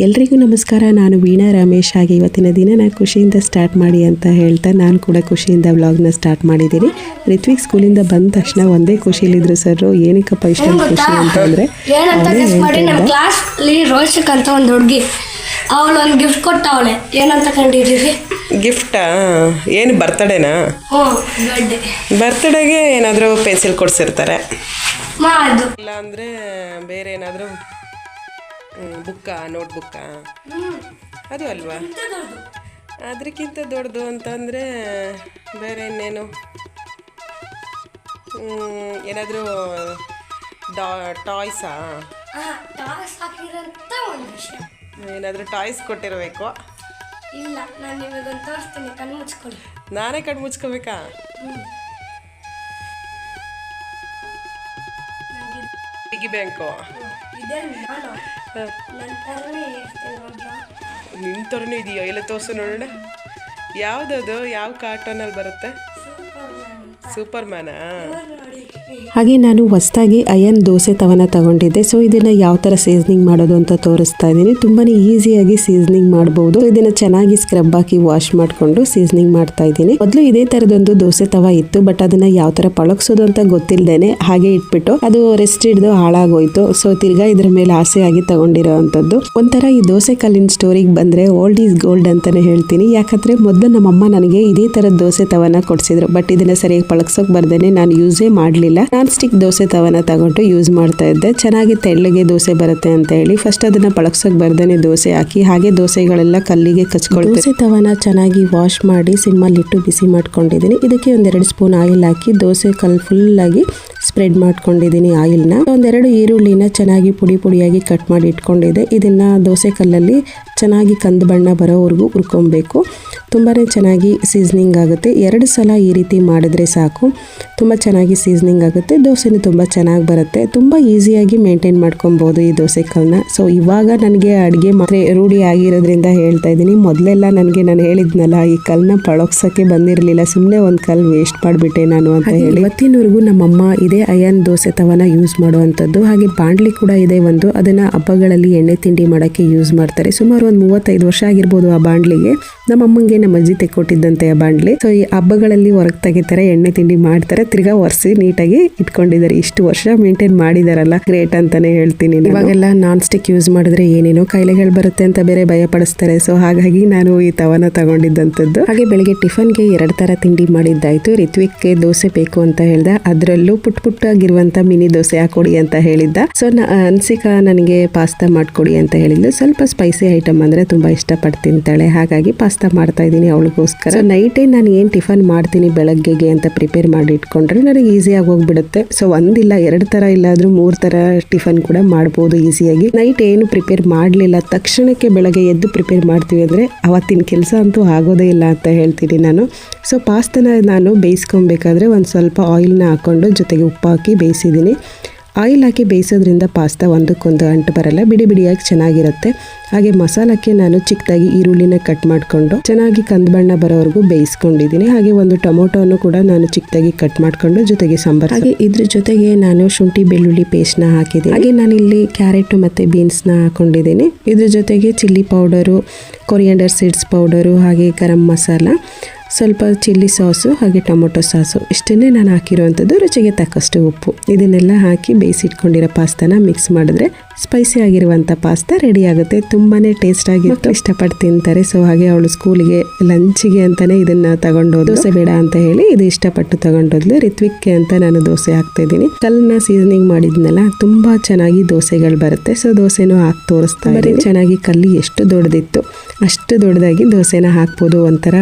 ಎಲ್ರಿಗೂ ನಮಸ್ಕಾರ. ನಾನು ವೀಣಾ ರಮೇಶ್. ಹಾಗೆ ಇವತ್ತಿನ ದಿನ ಖುಷಿಯಿಂದ ಸ್ಟಾರ್ಟ್ ಮಾಡಿ ಅಂತ ಹೇಳ್ತಾ ನಾನು ಕೂಡ ಖುಷಿಯಿಂದ ವ್ಲಾಗ್ನ ಸ್ಟಾರ್ಟ್ ಮಾಡಿದ್ದೀನಿ. ರಿತ್ವಿಕ್ ಸ್ಕೂಲಿಂದ ಬಂದ ತಕ್ಷಣ ಒಂದೇ ಖುಷಿಲಿದ್ರು ಸರ್. ಏನಕ್ಕಪ್ಪ ಇಷ್ಟೊಂದು ಖುಷಿ ಅಂತಂದರೆ ಕ್ಲಾಸಲ್ಲಿ ರೋಷಕ್ ಅಂತ ಒಂದು ಹುಡುಗಿ ಅವಳು ಒಂದು ಗಿಫ್ಟ್ ಕೊಟ್ಟವಳೆ. ಏನಂತ ಕಂಡಿದ್ದೀವಿ? ಗಿಫ್ಟಾ? ಏನು ಬರ್ತಡೇನಾ? ಬರ್ತ್ಡೇಗೆ ಏನಾದರೂ ಪೆನ್ಸಿಲ್ ಕೊಡಿಸಿರ್ತಾರೆ, ಇಲ್ಲ ಅಂದರೆ ಬೇರೆ ಏನಾದರೂ ಬುಕ್ಕಾ, ನೋಟ್ ಬುಕ್ಕಾ, ಅದು ಅಲ್ವಾ? ಅದಕ್ಕಿಂತ ದೊಡ್ಡದು ಅಂತಂದರೆ ಬೇರೆ ಇನ್ನೇನು, ಏನಾದರೂ ಟಾಯ್ಸಾ? ಏನಾದರೂ ಟಾಯ್ಸ್ ಕೊಟ್ಟಿರಬೇಕು. ಇಲ್ಲ, ನಾನು ನಿಮಗೊಂದು ತೋರಿಸ್ತೀನಿ, ಕಣ್ಣು ಮುಚ್ಕೊಳ್ಳಿ. ನಾನೇ ಕಣ್ಣು ಮುಚ್ಕೋಬೇಕಾ? ಪಿಗ್ಗಿ ಬ್ಯಾಂಕು ನಿನ್ನ ಥರನೇ ಇದೆಯಾ? ಎಲ್ಲ ತೋರಿಸು ನೋಡೋಣ. ಯಾವುದದು? ಯಾವ ಕಾರ್ಟೂನಲ್ಲಿ ಬರುತ್ತೆ? ಸೂಪರ್ ಮ್ಯಾನಾ? ಹಾಗೆ ನಾನು ಹೊಸದಾಗಿ ಅಯನ್ ದೋಸೆ ತವನ ತಗೊಂಡಿದ್ದೆ. ಸೊ ಇದನ್ನು ಯಾವ ಥರ ಸೀಸನಿಂಗ್ ಮಾಡೋದು ಅಂತ ತೋರಿಸ್ತಾ ಇದ್ದೀನಿ. ತುಂಬಾ ಈಸಿಯಾಗಿ ಸೀಸನಿಂಗ್ ಮಾಡ್ಬೋದು. ಇದನ್ನು ಚೆನ್ನಾಗಿ ಸ್ಕ್ರಬ್ ಹಾಕಿ ವಾಶ್ ಮಾಡಿಕೊಂಡು ಸೀಸನಿಂಗ್ ಮಾಡ್ತಾ ಇದ್ದೀನಿ. ಮೊದಲು ಇದೇ ಥರದೊಂದು ದೋಸೆ ತವ ಇತ್ತು, ಬಟ್ ಅದನ್ನು ಯಾವ ಥರ ಪಳಗ್ಸೋದು ಅಂತ ಗೊತ್ತಿಲ್ಲದೇನೆ ಹಾಗೆ ಇಟ್ಬಿಟ್ಟು ಅದು ರೆಸ್ಟ್ ಹಿಡಿದು ಹಾಳಾಗೋಯ್ತು. ಸೊ ತಿರ್ಗಾ ಇದ್ರ ಮೇಲೆ ಆಸೆಯಾಗಿ ತಗೊಂಡಿರೋ ಅಂಥದ್ದು. ಒಂಥರ ಈ ದೋಸೆ ಕಲ್ಲಿನ ಸ್ಟೋರಿಗೆ ಬಂದರೆ ಓಲ್ಡ್ ಈಸ್ ಗೋಲ್ಡ್ ಅಂತಲೇ ಹೇಳ್ತೀನಿ. ಯಾಕಂದರೆ ಮೊದಲು ನಮ್ಮಮ್ಮ ನನಗೆ ಇದೇ ಥರದ ದೋಸೆ ತವನ ಕೊಡಿಸಿದ್ರು, ಬಟ್ ಇದನ್ನು ಸರಿಯಾಗಿ ಪಳಗ್ಸೋಕೆ ಬರ್ದೇನೆ ನಾನು ಯೂಸೇ ಮಾಡಲಿಲ್ಲ. ನಾನ್ ಸ್ಟಿಕ್ ದೋಸೆ ತವನ ತಗೊಂಡು ಯೂಸ್ ಮಾಡ್ತಾ ಇದ್ದೆ. ಚೆನ್ನಾಗಿ ತೆಳ್ಳಗೆ ದೋಸೆ ಬರುತ್ತೆ ಅಂತ ಹೇಳಿ ಫಸ್ಟ್ ಅದನ್ನ ಪಳಗ್ಸೋಕೆ ಬರ್ದೇನೆ ದೋಸೆ ಹಾಕಿ ಹಾಗೆ ದೋಸೆಗಳೆಲ್ಲ ಕಲ್ಲಿಗೆ ಕಚ್ಕೊಳ್ತೀನಿ. ದೋಸೆ ತವನ ಚೆನ್ನಾಗಿ ವಾಶ್ ಮಾಡಿ ಸಿಮ್ಮಲ್ಲಿಟ್ಟು ಬಿಸಿ ಮಾಡ್ಕೊಂಡಿದ್ದೀನಿ. ಇದಕ್ಕೆ 1-2 ಸ್ಪೂನ್ ಆಯಿಲ್ ಹಾಕಿ ದೋಸೆ ಕಲ್ಲು ಫುಲ್ ಆಗಿ ಸ್ಪ್ರೆಡ್ ಮಾಡ್ಕೊಂಡಿದ್ದೀನಿ ಆಯಿಲ್ನ. 1-2 ಈರುಳ್ಳಿನ ಚೆನ್ನಾಗಿ ಪುಡಿ ಪುಡಿಯಾಗಿ ಕಟ್ ಮಾಡಿ ಇಟ್ಕೊಂಡಿದ್ದೆ. ಇದನ್ನ ದೋಸೆ ಕಲ್ಲಲ್ಲಿ ಚೆನ್ನಾಗಿ ಕಂದು ಬಣ್ಣ ಬರೋವರೆಗೂ ಹುರ್ಕೊಬೇಕು. ತುಂಬಾ ಚೆನ್ನಾಗಿ ಸೀಸನಿಂಗ್ ಆಗುತ್ತೆ. 2 ಸಲ ಈ ರೀತಿ ಮಾಡಿದ್ರೆ ಸಾಕು, ತುಂಬ ಚೆನ್ನಾಗಿ ಸೀಸನಿಂಗ್ ಆಗುತ್ತೆ. ದೋಸೆನೂ ತುಂಬ ಚೆನ್ನಾಗಿ ಬರುತ್ತೆ. ತುಂಬ ಈಸಿಯಾಗಿ ಮೇಂಟೈನ್ ಮಾಡ್ಕೊಬೋದು ಈ ದೋಸೆ ಕಲ್ಲನ್ನ. ಸೊ ಇವಾಗ ನನಗೆ ಅಡುಗೆ ಮಾತ್ರ ರೂಢಿ ಆಗಿರೋದ್ರಿಂದ ಹೇಳ್ತಾ ಇದ್ದೀನಿ. ಮೊದಲೆಲ್ಲ ನಾನು ಹೇಳಿದ್ನಲ್ಲ, ಈ ಕಲ್ಲನ್ನ ಪಳಗ್ಸೋಕ್ಕೆ ಬಂದಿರಲಿಲ್ಲ, ಸುಮ್ಮನೆ ಒಂದು ಕಲ್ಲು ವೇಸ್ಟ್ ಮಾಡಿಬಿಟ್ಟೆ ನಾನು ಅಂತ ಹೇಳಿ. ಇವತ್ತಿನವರೆಗೂ ನಮ್ಮಮ್ಮ ಇದೇ ಅಯನ್ ದೋಸೆ ತವನ ಯೂಸ್ ಮಾಡುವಂಥದ್ದು. ಹಾಗೆ ಬಾಂಡ್ಲಿ ಕೂಡ ಇದೆ ಒಂದು, ಅದನ್ನು ಹಬ್ಬಗಳಲ್ಲಿ ಎಣ್ಣೆ ತಿಂಡಿ ಮಾಡೋಕ್ಕೆ ಯೂಸ್ ಮಾಡ್ತಾರೆ. ಸುಮಾರು ಒಂದು 35 ವರ್ಷ ಆಗಿರ್ಬೋದು ಆ ಬಾಂಡ್ಲಿಗೆ. ನಮ್ಮಮ್ಮಂಗೆ ನಮ್ಮ ಅಜ್ಜಿ ತೆಕ್ಕೊಟ್ಟಿದ್ದಂತೆ ಆ ಬಾಂಡ್ಲಿ. ಸೊ ಈ ಹಬ್ಬಗಳಲ್ಲಿ ಹೊರಗೆ ತೆಗಿತಾರೆ, ಎಣ್ಣೆ ತಿಂಡಿ ಮಾಡ್ತಾರೆ, ತಿರ್ಗಾ ಒರೆಸಿ ನೀಟಾಗಿ ಇಟ್ಕೊಂಡಿದ್ದಾರೆ. ಇಷ್ಟು ವರ್ಷ ಮೇಂಟೈನ್ ಮಾಡಿದಾರಲ್ಲ, ಗ್ರೇಟ್ ಅಂತಾನೆ ಹೇಳ್ತೀನಿ. ಇವಾಗೆಲ್ಲ ನಾನ್ ಸ್ಟಿಕ್ ಯೂಸ್ ಮಾಡಿದ್ರೆ ಏನೇನೋ ಕಾಯಿಲೆಗಳು ಬರುತ್ತೆ ಅಂತ ಬೇರೆ ಭಯ ಪಡಿಸ್ತಾರೆ. ಸೊ ಹಾಗಾಗಿ ನಾನು ಈ ತವನ ತಗೊಂಡಿದ್ದಂಥದ್ದು. ಹಾಗೆ ಬೆಳಿಗ್ಗೆ ಟಿಫನ್ಗೆ 2 ಥರ ತಿಂಡಿ ಮಾಡಿದ್ದಾಯ್ತು. ರಿತ್ವಿಕ್ಗೆ ದೋಸೆ ಬೇಕು ಅಂತ ಹೇಳ್ದೆ, ಅದರಲ್ಲೂ ಪುಟ್ಟಾಗಿರುವಂತ ಮಿನಿ ದೋಸೆ ಹಾಕೊಡಿ ಅಂತ ಹೇಳಿದ್ದ. ಸೊ ಅನ್ಸಿಕಾ ನನಗೆ ಪಾಸ್ತಾ ಮಾಡ್ಕೊಡಿ ಅಂತ ಹೇಳಿದ್ಲು. ಸ್ವಲ್ಪ ಸ್ಪೈಸಿ ಐಟಮ್ ಅಂದ್ರೆ ತುಂಬಾ ಇಷ್ಟಪಟ್ಟು ತಿಂತಾಳೆ, ಹಾಗಾಗಿ ಪಾಸ್ತಾ ಮಾಡ್ತಾ ಇದ್ದೀನಿ ಅವಳಿಗೋಸ್ಕರ. ಸೊ ನೈಟೇ ನಾನು ಏನು ಟಿಫನ್ ಮಾಡ್ತೀನಿ ಬೆಳಗ್ಗೆಗೆ ಅಂತ ಪ್ರಿಪೇರ್ ಮಾಡಿ ಇಟ್ಕೊಂಡ್ರೆ ನನಗೆ ಈಸಿಯಾಗಿ ಹೋಗ್ಬಿಡುತ್ತೆ. ಸೊ 1-2 ಥರ ಇಲ್ಲಾದ್ರೂ 3 ಥರ ಟಿಫನ್ ಕೂಡ ಮಾಡ್ಬೋದು ಈಸಿಯಾಗಿ. ನೈಟ್ ಏನು ಪ್ರಿಪೇರ್ ಮಾಡಲಿಲ್ಲ, ತಕ್ಷಣಕ್ಕೆ ಬೆಳಗ್ಗೆ ಎದ್ದು ಪ್ರಿಪೇರ್ ಮಾಡ್ತೀವಿ ಅಂದರೆ ಅವತ್ತಿನ ಕೆಲಸ ಅಂತೂ ಆಗೋದೇ ಇಲ್ಲ ಅಂತ ಹೇಳ್ತೀನಿ ನಾನು. ಸೊ ಪಾಸ್ತಾನ ನಾನು ಬೇಯಿಸ್ಕೊಬೇಕಾದ್ರೆ ಒಂದು ಸ್ವಲ್ಪ ಆಯಿಲ್ನ ಹಾಕ್ಕೊಂಡು ಜೊತೆಗೆ ಉಪ್ಪು ಹಾಕಿ ಬೇಯಿಸಿದ್ದೀನಿ. ಆಯಿಲ್ ಹಾಕಿ ಬೇಯಿಸೋದ್ರಿಂದ ಪಾಸ್ತಾ ಒಂದಕ್ಕೊಂದು ಅಂಟು ಬರಲ್ಲ, ಬಿಡಿ ಬಿಡಿಯಾಗಿ ಚೆನ್ನಾಗಿರುತ್ತೆ. ಹಾಗೆ ಮಸಾಲಕ್ಕೆ ನಾನು ಚಿಕ್ಕದಾಗಿ ಈರುಳ್ಳಿನ ಕಟ್ ಮಾಡಿಕೊಂಡು ಚೆನ್ನಾಗಿ ಕಂದು ಬಣ್ಣ ಬರೋವರೆಗೂ ಬೇಯಿಸ್ಕೊಂಡಿದ್ದೀನಿ. ಹಾಗೆ ಒಂದು ಟೊಮೊಟೊನು ಕೂಡ ನಾನು ಚಿಕ್ಕದಾಗಿ ಕಟ್ ಮಾಡಿಕೊಂಡು ಜೊತೆಗೆ ಸಾಂಬಾರ್, ಹಾಗೆ ಇದ್ರ ಜೊತೆಗೆ ನಾನು ಶುಂಠಿ ಬೆಳ್ಳುಳ್ಳಿ ಪೇಸ್ಟ್ನ ಹಾಕಿದ್ದೀನಿ. ಹಾಗೆ ನಾನಿಲ್ಲಿ ಕ್ಯಾರೆಟ್ ಮತ್ತು ಬೀನ್ಸ್ನ ಹಾಕೊಂಡಿದ್ದೀನಿ. ಇದ್ರ ಜೊತೆಗೆ chilli powder, coriander seeds powder, ಹಾಗೆ ಗರಂ ಮಸಾಲ, ಸ್ವಲ್ಪ ಚಿಲ್ಲಿ ಸಾಸು, ಹಾಗೆ ಟೊಮೊಟೊ ಸಾಸು, ಇಷ್ಟನ್ನೇ ನಾನು ಹಾಕಿರುವಂಥದ್ದು. ರುಚಿಗೆ ತಕ್ಕಷ್ಟು ಉಪ್ಪು, ಇದನ್ನೆಲ್ಲ ಹಾಕಿ ಬೇಯಿಸಿಟ್ಕೊಂಡಿರೋ ಪಾಸ್ತಾನ ಮಿಕ್ಸ್ ಮಾಡಿದ್ರೆ ಸ್ಪೈಸಿ ಆಗಿರುವಂಥ ಪಾಸ್ತಾ ರೆಡಿ ಆಗುತ್ತೆ. ತುಂಬಾ ಟೇಸ್ಟ್ ಆಗಿತ್ತು, ಇಷ್ಟಪಟ್ಟು ತಿಂತಾರೆ. ಸೊ ಹಾಗೆ ಅವಳು ಸ್ಕೂಲಿಗೆ ಲಂಚಿಗೆ ಅಂತಲೇ ಇದನ್ನು ತಗೊಂಡೋದು. ದೋಸೆ ಬೇಡ ಅಂತ ಹೇಳಿ ಇದು ಇಷ್ಟಪಟ್ಟು ತಗೊಂಡೋದ್ಲು. ರಿತ್ವಿಕ್ಗೆ ಅಂತ ನಾನು ದೋಸೆ ಹಾಕ್ತಾ ಇದ್ದೀನಿ. ಕಲ್ಲನ್ನ ಸೀಸನಿಂಗ್ ಮಾಡಿದ್ನಲ್ಲ, ತುಂಬ ಚೆನ್ನಾಗಿ ದೋಸೆಗಳು ಬರುತ್ತೆ. ಸೊ ದೋಸೆನೂ ಹಾಕಿ ತೋರಿಸ್ತಾ ಇದ್ದೀನಿ. ಚೆನ್ನಾಗಿ ಕಲ್ಲಿ ಎಷ್ಟು ದೊಡ್ಡದಿತ್ತು ಅಷ್ಟು ದೊಡ್ಡದಾಗಿ ದೋಸೆನ ಹಾಕ್ಬೋದು. ಒಂಥರ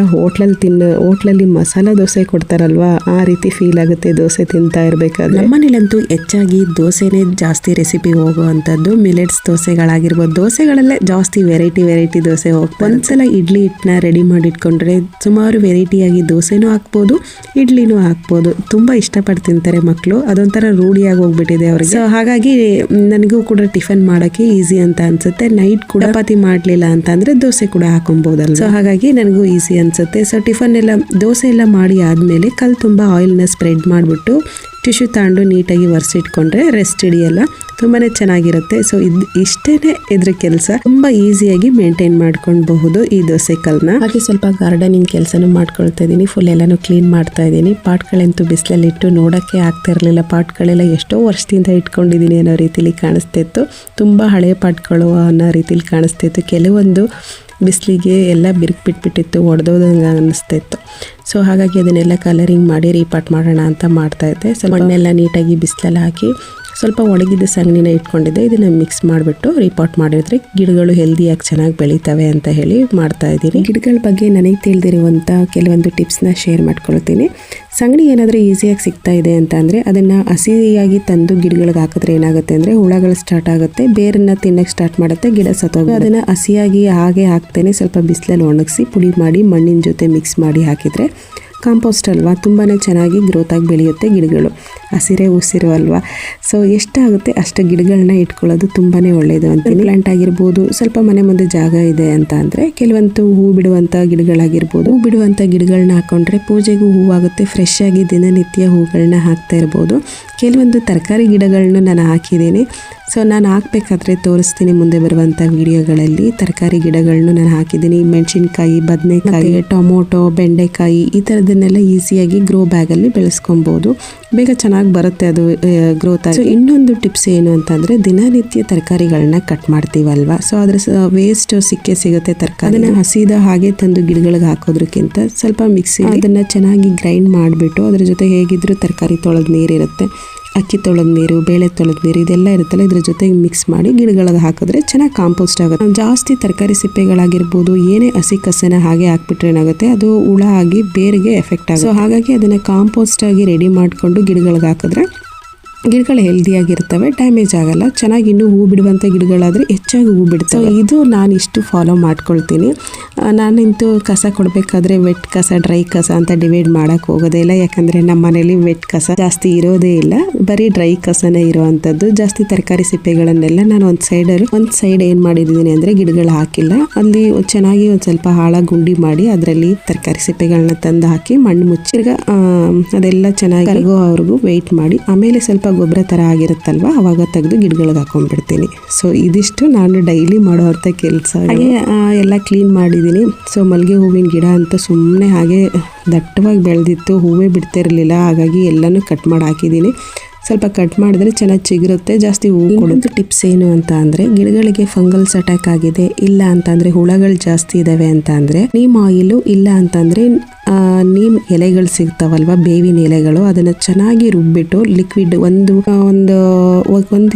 ಹೋಟ್ಲಲ್ಲಿ ಮಸಾಲ ದೋಸೆ ಕೊಡ್ತಾರಲ್ವಾ, ಆ ರೀತಿ ಫೀಲ್ ಆಗುತ್ತೆ ದೋಸೆ ತಿಂತಾ ಇರಬೇಕಾದ್ರೆ. ನಮ್ಮನೇಲಂತೂ ಹೆಚ್ಚಾಗಿ ದೋಸೆನೇ ಜಾಸ್ತಿ ರೆಸಿಪಿ ಹೋಗುವಂಥದ್ದು. ಮಿಲೆಟ್ಸ್ ದೋಸೆಗಳಾಗಿರ್ಬೋದು, ದೋಸೆಗಳಲ್ಲೇ ಜಾಸ್ತಿ ವೆರೈಟಿ ದೋಸೆ ಹೋಗ್ತಾರೆ. ಒಂದ್ಸಲ ಇಡ್ಲಿ ಹಿಟ್ಟನ್ನ ರೆಡಿ ಮಾಡಿಟ್ಕೊಂಡ್ರೆ ಸುಮಾರು ವೆರೈಟಿಯಾಗಿ ದೋಸೆನೂ ಹಾಕ್ಬೋದು, ಇಡ್ಲಿನೂ ಹಾಕ್ಬೋದು. ತುಂಬ ಇಷ್ಟಪಟ್ಟು ತಿಂತಾರೆ ಮಕ್ಕಳು, ಅದೊಂಥರ ರೂಢಿಯಾಗಿ ಹೋಗ್ಬಿಟ್ಟಿದೆ ಅವ್ರಿಗೆ. ಸೊ ಹಾಗಾಗಿ ನನಗೂ ಕೂಡ ಟಿಫನ್ ಮಾಡೋಕ್ಕೆ ಈಸಿ ಅಂತ ಅನ್ಸುತ್ತೆ. ನೈಟ್ ಕೂಡ ಚಪಾತಿ ಮಾಡಲಿಲ್ಲ ಅಂತ ಅಂದರೆ ದೋಸೆ ಕೂಡ ಹಾಕೊಬೋದಲ್ಲ. ಸೊ ಹಾಗಾಗಿ ನನಗೂ ಈಸಿ ಅನ್ಸುತ್ತೆ. ಸೊ ಟಿಫನ್ ಎಲ್ಲ ದೋಸೆ ಎಲ್ಲ ಮಾಡಿ ಆದಮೇಲೆ ಕಲ್ಲು ತುಂಬ ಆಯಿಲ್ನ ಸ್ಪ್ರೆಡ್ ಮಾಡಿಬಿಟ್ಟು ಟಿಶ್ಯೂ ತಗೊಂಡು ನೀಟಾಗಿ ಒರೆಸಿಟ್ಕೊಂಡ್ರೆ ರೆಸ್ಟ್ ಹಿಡಿಯಲ್ಲ. ತುಂಬಾ ಚೆನ್ನಾಗಿರುತ್ತೆ. ಸೊ ಇಷ್ಟೇ ಇದ್ರ ಕೆಲಸ, ತುಂಬ ಈಸಿಯಾಗಿ ಮೇಂಟೈನ್ ಮಾಡ್ಕೊಳ್ಬಹುದು ಈ ದೋಸೆ ಕಲ್ನ. ಹಾಗೆ ಸ್ವಲ್ಪ ಗಾರ್ಡನಿಂಗ್ ಕೆಲಸನೂ ಮಾಡ್ಕೊಳ್ತಾ ಇದ್ದೀನಿ. ಫುಲ್ ಎಲ್ಲಾನು ಕ್ಲೀನ್ ಮಾಡ್ತಾ ಇದ್ದೀನಿ. ಪಾಟ್ಗಳಂತೂ ಬಿಸಿಲಲ್ಲಿ ಇಟ್ಟು ನೋಡೋಕ್ಕೆ ಆಗ್ತಾ ಇರಲಿಲ್ಲ. ಪಾಟ್ಗಳೆಲ್ಲ ಎಷ್ಟೋ ವರ್ಷದಿಂದ ಇಟ್ಕೊಂಡಿದ್ದೀನಿ ಅನ್ನೋ ರೀತಿಲಿ ಕಾಣಿಸ್ತಿತ್ತು. ತುಂಬ ಹಳೆ ಪಾಟ್ಗಳು ಅನ್ನೋ ರೀತಿಲಿ ಕಾಣಿಸ್ತಿತ್ತು. ಕೆಲವೊಂದು ಬಿಸಿಲಿಗೆ ಎಲ್ಲ ಬಿರುಕು ಒಡೆದೋದಂಗೆ ಅನ್ನಿಸ್ತಿತ್ತು. ಸೊ ಹಾಗಾಗಿ ಅದನ್ನೆಲ್ಲ ಕಲರಿಂಗ್ ಮಾಡಿ ರೀಪಾಟ್ ಮಾಡೋಣ ಅಂತ ಮಾಡ್ತಾಯಿದ್ದೆ. ಸೊ ಮಣ್ಣೆಲ್ಲ ನೀಟಾಗಿ ಬಿಸಿಲಲ್ಲಿ ಹಾಕಿ ಸ್ವಲ್ಪ ಒಣಗಿದ ಸಗಣಿನ ಇಟ್ಕೊಂಡಿದ್ದೆ. ಇದನ್ನು ಮಿಕ್ಸ್ ಮಾಡಿಬಿಟ್ಟು ರೀಪಾಟ್ ಮಾಡಿದ್ರೆ ಗಿಡಗಳು ಹೆಲ್ದಿಯಾಗಿ ಚೆನ್ನಾಗಿ ಬೆಳೀತವೆ ಅಂತ ಹೇಳಿ ಮಾಡ್ತಾ ಇದ್ದೀನಿ. ಗಿಡಗಳ ಬಗ್ಗೆ ನನಗೆ ತಿಳಿದಿರುವಂಥ ಕೆಲವೊಂದು ಟಿಪ್ಸ್ನ ಶೇರ್ ಮಾಡ್ಕೊಳ್ತೀನಿ. ಸಗಣಿ ಏನಾದರೂ ಈಸಿಯಾಗಿ ಸಿಗ್ತಾ ಇದೆ ಅಂತ ಅಂದರೆ ಅದನ್ನು ಹಸಿಯಾಗಿ ತಂದು ಗಿಡಗಳಿಗೆ ಹಾಕಿದ್ರೆ ಏನಾಗುತ್ತೆ ಅಂದರೆ ಹುಳಗಳು ಸ್ಟಾರ್ಟ್ ಆಗುತ್ತೆ, ಬೇರನ್ನು ತಿನ್ನೋಕ್ಕೆ ಸ್ಟಾರ್ಟ್ ಮಾಡುತ್ತೆ, ಗಿಡ ಸತ್ತೋಗುತ್ತೆ. ಅದನ್ನು ಹಸಿಯಾಗಿ ಹಾಗೆ ಹಾಕ್ತೇನೆ ಸ್ವಲ್ಪ ಬಿಸಿಲಲ್ಲಿ ಒಣಗಿಸಿ ಪುಡಿ ಮಾಡಿ ಮಣ್ಣಿನ ಜೊತೆ ಮಿಕ್ಸ್ ಮಾಡಿ ಹಾಕಿದರೆ ಕಾಂಪೋಸ್ಟ್ ಅಲ್ವಾ, ತುಂಬಾ ಚೆನ್ನಾಗಿ ಗ್ರೋತಾಗಿ ಬೆಳೆಯುತ್ತೆ ಗಿಡಗಳು. ಹಸಿರೇ ಉಸಿರು ಅಲ್ವಾ. ಸೊ ಎಷ್ಟಾಗುತ್ತೆ ಅಷ್ಟು ಗಿಡಗಳನ್ನ ಇಟ್ಕೊಳ್ಳೋದು ತುಂಬಾ ಒಳ್ಳೆಯದು ಅಂತೀನಿ. ಪ್ಲಾಂಟ್ ಆಗಿರ್ಬೋದು, ಸ್ವಲ್ಪ ಮನೆ ಮುಂದೆ ಜಾಗ ಇದೆ ಅಂತ ಅಂದರೆ ಕೆಲವೊಂದು ಹೂ ಬಿಡುವಂಥ ಗಿಡಗಳಾಗಿರ್ಬೋದು, ಹೂ ಬಿಡುವಂಥ ಗಿಡಗಳನ್ನ ಹಾಕ್ಕೊಂಡ್ರೆ ಪೂಜೆಗೂ ಹೂವಾಗುತ್ತೆ. ಫ್ರೆಶ್ ಆಗಿ ದಿನನಿತ್ಯ ಹೂಗಳನ್ನ ಹಾಕ್ತಾ ಇರ್ಬೋದು. ಕೆಲವೊಂದು ತರಕಾರಿ ಗಿಡಗಳನ್ನ ನಾನು ಹಾಕಿದ್ದೀನಿ. ಸೊ ನಾನು ಹಾಕಬೇಕಾದ್ರೆ ತೋರಿಸ್ತೀನಿ ಮುಂದೆ ಬರುವಂಥ ವಿಡಿಯೋಗಳಲ್ಲಿ. ತರಕಾರಿ ಗಿಡಗಳನ್ನು ನಾನು ಹಾಕಿದ್ದೀನಿ. ಮೆಣಸಿನ್ಕಾಯಿ, ಬದನೆಕಾಯಿ, ಟೊಮೊಟೊ, ಬೆಂಡೆಕಾಯಿ ಈ ಥರದನ್ನೆಲ್ಲ ಈಸಿಯಾಗಿ ಗ್ರೋ ಬ್ಯಾಗಲ್ಲಿ ಬೆಳೆಸ್ಕೊಬೋದು. ಬೇಗ ಚೆನ್ನಾಗಿ ಬರುತ್ತೆ ಅದು ಗ್ರೋತ್ ಆಗಿ. ಸೊ ಇನ್ನೊಂದು ಟಿಪ್ಸ್ ಏನು ಅಂತಂದರೆ ದಿನನಿತ್ಯ ತರಕಾರಿಗಳನ್ನ ಕಟ್ ಮಾಡ್ತೀವಲ್ವ, ಸೊ ಅದ್ರ ವೇಸ್ಟ್ ಸಿಗುತ್ತೆ ತರಕಾರಿ. ಅದನ್ನು ಹಸಿದ ಹಾಗೆ ತಂದು ಗಿಡಗಳಿಗೆ ಹಾಕೋದ್ರಕ್ಕಿಂತ ಸ್ವಲ್ಪ ಮಿಕ್ಸಿ ಅದನ್ನು ಚೆನ್ನಾಗಿ ಗ್ರೈಂಡ್ ಮಾಡಿಬಿಟ್ಟು ಅದ್ರ ಜೊತೆ ಹೇಗಿದ್ರೂ ತರಕಾರಿ ತೊಳೆದ ನೀರಿರುತ್ತೆ, ಅಕ್ಕಿ ತೊಳೆದ ನೀರು, ಬೇಳೆ ತೊಳೆದ ನೀರು ಇದೆಲ್ಲ ಇರುತ್ತಲ್ಲ, ಇದ್ರ ಜೊತೆಗೆ ಮಿಕ್ಸ್ ಮಾಡಿ ಗಿಡಗಳಿಗೆ ಹಾಕಿದ್ರೆ ಚೆನ್ನಾಗಿ ಕಾಂಪೋಸ್ಟ್ ಆಗುತ್ತೆ. ಜಾಸ್ತಿ ತರಕಾರಿ ಸಿಪ್ಪೆಗಳಾಗಿರ್ಬೋದು, ಏನೇ ಹಸಿ ಕಸನ ಹಾಗೆ ಹಾಕ್ಬಿಟ್ರೆ ಏನಾಗುತ್ತೆ ಅದು ಹುಳ ಆಗಿ ಬೇರಿಗೆ ಎಫೆಕ್ಟ್ ಆಗುತ್ತೆ. ಸೊ ಹಾಗಾಗಿ ಅದನ್ನು ಕಾಂಪೋಸ್ಟ್ ಆಗಿ ರೆಡಿ ಮಾಡಿಕೊಂಡು ಗಿಡಗಳಿಗೆ ಹಾಕಿದ್ರೆ ಗಿಡಗಳು ಹೆಲ್ದಿಯಾಗಿರ್ತವೆ, ಡ್ಯಾಮೇಜ್ ಆಗಲ್ಲ. ಚೆನ್ನಾಗಿ ಇನ್ನೂ ಹೂ ಬಿಡುವಂಥ ಗಿಡಗಳಾದರೆ ಹೆಚ್ಚಾಗಿ ಹೂ ಬಿಡ್ತವೆ. ಸೊ ಇದು ನಾನು ಇಷ್ಟು ಫಾಲೋ ಮಾಡ್ಕೊಳ್ತೀನಿ. ನಾನಿಂತೂ ಕಸ ಕೊಡಬೇಕಾದ್ರೆ ವೆಟ್ ಕಸ, ಡ್ರೈ ಕಸ ಅಂತ ಡಿವೈಡ್ ಮಾಡೋಕ್ಕೆ ಹೋಗೋದೇ ಇಲ್ಲ. ಯಾಕಂದರೆ ನಮ್ಮ ಮನೇಲಿ ವೆಟ್ ಕಸ ಜಾಸ್ತಿ ಇರೋದೇ ಇಲ್ಲ, ಬರೀ ಡ್ರೈ ಕಸನೇ ಇರೋವಂಥದ್ದು. ಜಾಸ್ತಿ ತರಕಾರಿ ಸಿಪ್ಪೆಗಳನ್ನೆಲ್ಲ ನಾನು ಒಂದು ಸೈಡ್ ಏನು ಮಾಡಿದ್ದೀನಿ ಅಂದರೆ ಗಿಡಗಳು ಹಾಕಿಲ್ಲ, ಅಲ್ಲಿ ಚೆನ್ನಾಗಿ ಒಂದು ಸ್ವಲ್ಪ ಆಳ ಗುಂಡಿ ಮಾಡಿ ಅದರಲ್ಲಿ ತರಕಾರಿ ಸಿಪ್ಪೆಗಳನ್ನ ತಂದು ಹಾಕಿ ಮಣ್ಣು ಮುಚ್ಚಿರ್ಗ ಅದೆಲ್ಲ ಚೆನ್ನಾಗಿ ಕರಗೋವರೆಗೂ ವೆಯ್ಟ್ ಮಾಡಿ ಆಮೇಲೆ ಸ್ವಲ್ಪ ಗೊಬ್ಬರ ಥರ ಆಗಿರುತ್ತಲ್ವ ಅವಾಗ ತೆಗೆದು ಗಿಡಗಳಿಗೆ ಹಾಕೊಂಡ್ಬಿಡ್ತೀನಿ. ಸೊ ಇದಿಷ್ಟು ನಾನು ಡೈಲಿ ಮಾಡೋವಂಥ ಕೆಲಸ. ಹಾಗೆ ಎಲ್ಲ ಕ್ಲೀನ್ ಮಾಡಿದ್ದೀನಿ. ಸೊ ಮಲ್ಲಿಗೆ ಹೂವಿನ ಗಿಡ ಅಂತ ಸುಮ್ಮನೆ ಹಾಗೆ ದಟ್ಟವಾಗಿ ಬೆಳೆದಿತ್ತು, ಹೂವೇ ಬಿಡ್ತಿರಲಿಲ್ಲ. ಹಾಗಾಗಿ ಎಲ್ಲನೂ ಕಟ್ ಮಾಡಿ ಹಾಕಿದ್ದೀನಿ. ಸ್ವಲ್ಪ ಕಟ್ ಮಾಡಿದ್ರೆ ಚೆನ್ನಾಗಿ ಚಿಗುರುತ್ತೆ, ಜಾಸ್ತಿ ಹೂವು ಕೊಡೋದು. ಟಿಪ್ಸ್ ಏನು ಅಂತ ಅಂದರೆ ಗಿಡಗಳಿಗೆ ಫಂಗಲ್ಸ್ ಅಟ್ಯಾಕ್ ಆಗಿದೆ ಇಲ್ಲ ಅಂತಂದರೆ ಹುಳಗಳು ಜಾಸ್ತಿ ಇದ್ದಾವೆ ಅಂತ ಅಂದರೆ ನೀಮ್ ಆಯಿಲು ಇಲ್ಲ ಅಂತಂದರೆ ನೀಮ್ ಎಲೆಗಳು ಸಿಗ್ತಾವಲ್ವ, ಬೇವಿನ ಎಲೆಗಳು, ಅದನ್ನು ಚೆನ್ನಾಗಿ ರುಬ್ಬಿಟ್ಟು ಲಿಕ್ವಿಡ್ ಒಂದು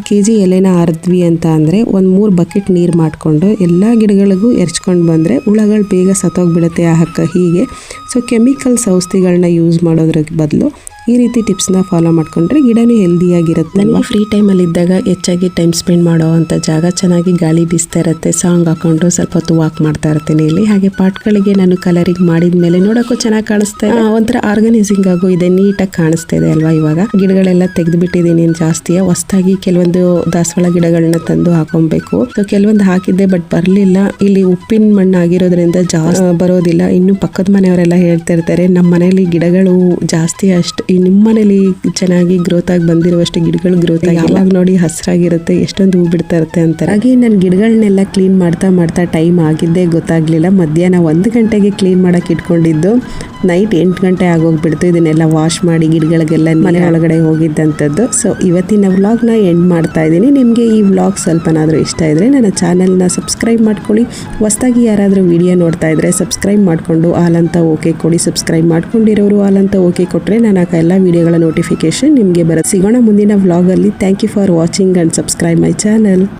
kg ಎಲೆನ ಅರ್ದ್ವಿ ಅಂತ ಅಂದರೆ 3 ಬಕೆಟ್ ನೀರು ಮಾಡಿಕೊಂಡು ಎಲ್ಲ ಗಿಡಗಳಿಗೂ ಎರ್ಚ್ಕೊಂಡು ಬಂದರೆ ಹುಳಗಳು ಬೇಗ ಸತ್ತೋಗ್ಬಿಡುತ್ತೆ ಆ ಹಕ್ಕ. ಹೀಗೆ ಸೊ ಕೆಮಿಕಲ್ಸ್ ಔಷಧಿಗಳನ್ನ ಯೂಸ್ ಮಾಡೋದ್ರ ಬದಲು ಈ ರೀತಿ ಟಿಪ್ಸ್ನ ಫಾಲೋ ಮಾಡ್ಕೊಂಡ್ರೆ ಗಿಡನೂ ಹೆಲ್ದಿಯಾಗಿರುತ್ತೆ. ನನಗೆ ಫ್ರೀ ಟೈಮಲ್ಲಿ ಇದ್ದಾಗ ಹೆಚ್ಚಾಗಿ ಟೈಮ್ ಸ್ಪೆಂಡ್ ಮಾಡೋ ಅಂಥ ಜಾಗ, ಚೆನ್ನಾಗಿ ಗಾಳಿ ಬೀಸ್ತಾ ಇರುತ್ತೆ, ಸಾಂಗ್ ಹಾಕೊಂಡು ಸ್ವಲ್ಪ ಹೊತ್ತು ವಾಕ್ ಮಾಡ್ತಾ ಇರ್ತೀನಿ ಇಲ್ಲಿ. ಹಾಗೆ ಪಾಟ್ಗಳಿಗೆ ನಾನು ಕಲರಿಂಗ್ ಮಾಡಿದ ಮೇಲೆ ನೋಡೋಕ್ಕೂ ಚೆನ್ನಾಗಿ ಕಾಣಿಸ್ತಾ ಇದೆ, ಒಂಥರ ಆರ್ಗನೈಸಿಂಗ್ ಆಗು ಇದೆ, ನೀಟಾಗಿ ಕಾಣಿಸ್ತಾ ಇದೆ ಅಲ್ವಾ. ಇವಾಗ ಗಿಡಗಳೆಲ್ಲ ತೆಗೆದು ಬಿಟ್ಟಿದ್ದೀನಿ ಜಾಸ್ತಿ. ಹೊಸದಾಗಿ ಕೆಲವೊಂದು ದಾಸವಾಳ ಗಿಡಗಳನ್ನ ತಂದು ಹಾಕೊಬೇಕು. ಸೊ ಕೆಲವೊಂದು ಹಾಕಿದ್ದೆ ಬಟ್ ಬರಲಿಲ್ಲ. ಇಲ್ಲಿ ಉಪ್ಪಿನ ಮಣ್ಣು ಆಗಿರೋದ್ರಿಂದ ಜಾಸ್ತಿ ಬರೋದಿಲ್ಲ. ಇನ್ನು ಪಕ್ಕದ ಮನೆಯವರೆಲ್ಲ ಹೇಳ್ತಾ ಇರ್ತಾರೆ ನಮ್ಮ ಮನೆಯಲ್ಲಿ ಗಿಡಗಳು ಜಾಸ್ತಿ ಅಷ್ಟು, ನಿಮ್ಮ ಮನೇಲಿ ಚೆನ್ನಾಗಿ ಗ್ರೋತ್ ಆಗಿ ಬಂದಿರುವಷ್ಟು ಗಿಡಗಳು ಗ್ರೋತ್ ಆಗಿ ಯಾವಾಗ ನೋಡಿ ಹಸಿರಾಗಿರುತ್ತೆ, ಎಷ್ಟೊಂದು ಹೂ ಬಿಡ್ತಾ ಇರುತ್ತೆ ಅಂತಾರೆ. ಹಾಗೆ ನಾನು ಗಿಡಗಳನ್ನೆಲ್ಲ ಕ್ಲೀನ್ ಮಾಡ್ತಾ ಟೈಮ್ ಆಗಿದ್ದೇ ಗೊತ್ತಾಗ್ಲಿಲ್ಲ. ಮಧ್ಯಾಹ್ನ 1 ಗಂಟೆಗೆ ಕ್ಲೀನ್ ಮಾಡಕ್ಕೆ ಇಟ್ಕೊಂಡಿದ್ದು ನೈಟ್ 8 ಗಂಟೆ ಆಗೋಗ್ಬಿಡ್ತು. ಇದನ್ನೆಲ್ಲ ವಾಶ್ ಮಾಡಿ ಗಿಡಗಳಿಗೆಲ್ಲ ಮನೆ ಒಳಗಡೆ ಹೋಗಿದ್ದಂಥದ್ದು. ಸೊ ಇವತ್ತಿನ ವ್ಲಾಗ್ನ ಎಂಡ್ ಮಾಡ್ತಾ ಇದ್ದೀನಿ. ನಿಮಗೆ ಈ ವ್ಲಾಗ್ ಸ್ವಲ್ಪನಾದರೂ ಇಷ್ಟ ಇದ್ದರೆ ನನ್ನ ಚಾನಲ್ನ ಸಬ್ಸ್ಕ್ರೈಬ್ ಮಾಡ್ಕೊಳ್ಳಿ. ಹೊಸದಾಗಿ ಯಾರಾದರೂ ವಿಡಿಯೋ ನೋಡ್ತಾ ಇದ್ದರೆ ಸಬ್ಸ್ಕ್ರೈಬ್ ಮಾಡಿಕೊಂಡು ಆಲ್ ಅಂತ ಓಕೆ ಕೊಡಿ. ಸಬ್ಸ್ಕ್ರೈಬ್ ಮಾಡ್ಕೊಂಡಿರೋರು ಆಲ್ ಅಂತ ಓಕೆ ಕೊಟ್ಟರೆ ನಾನು ಎಲ್ಲ ವಿಡಿಯೋಗಳ ನೋಟಿಫಿಕೇಶನ್ ನಿಮಗೆ ಬರುತ್ತೆ. ಸಿಗೋಣ ಮುಂದಿನ ವ್ಲಾಗಲ್ಲಿ. Thank you for watching and subscribe my channel.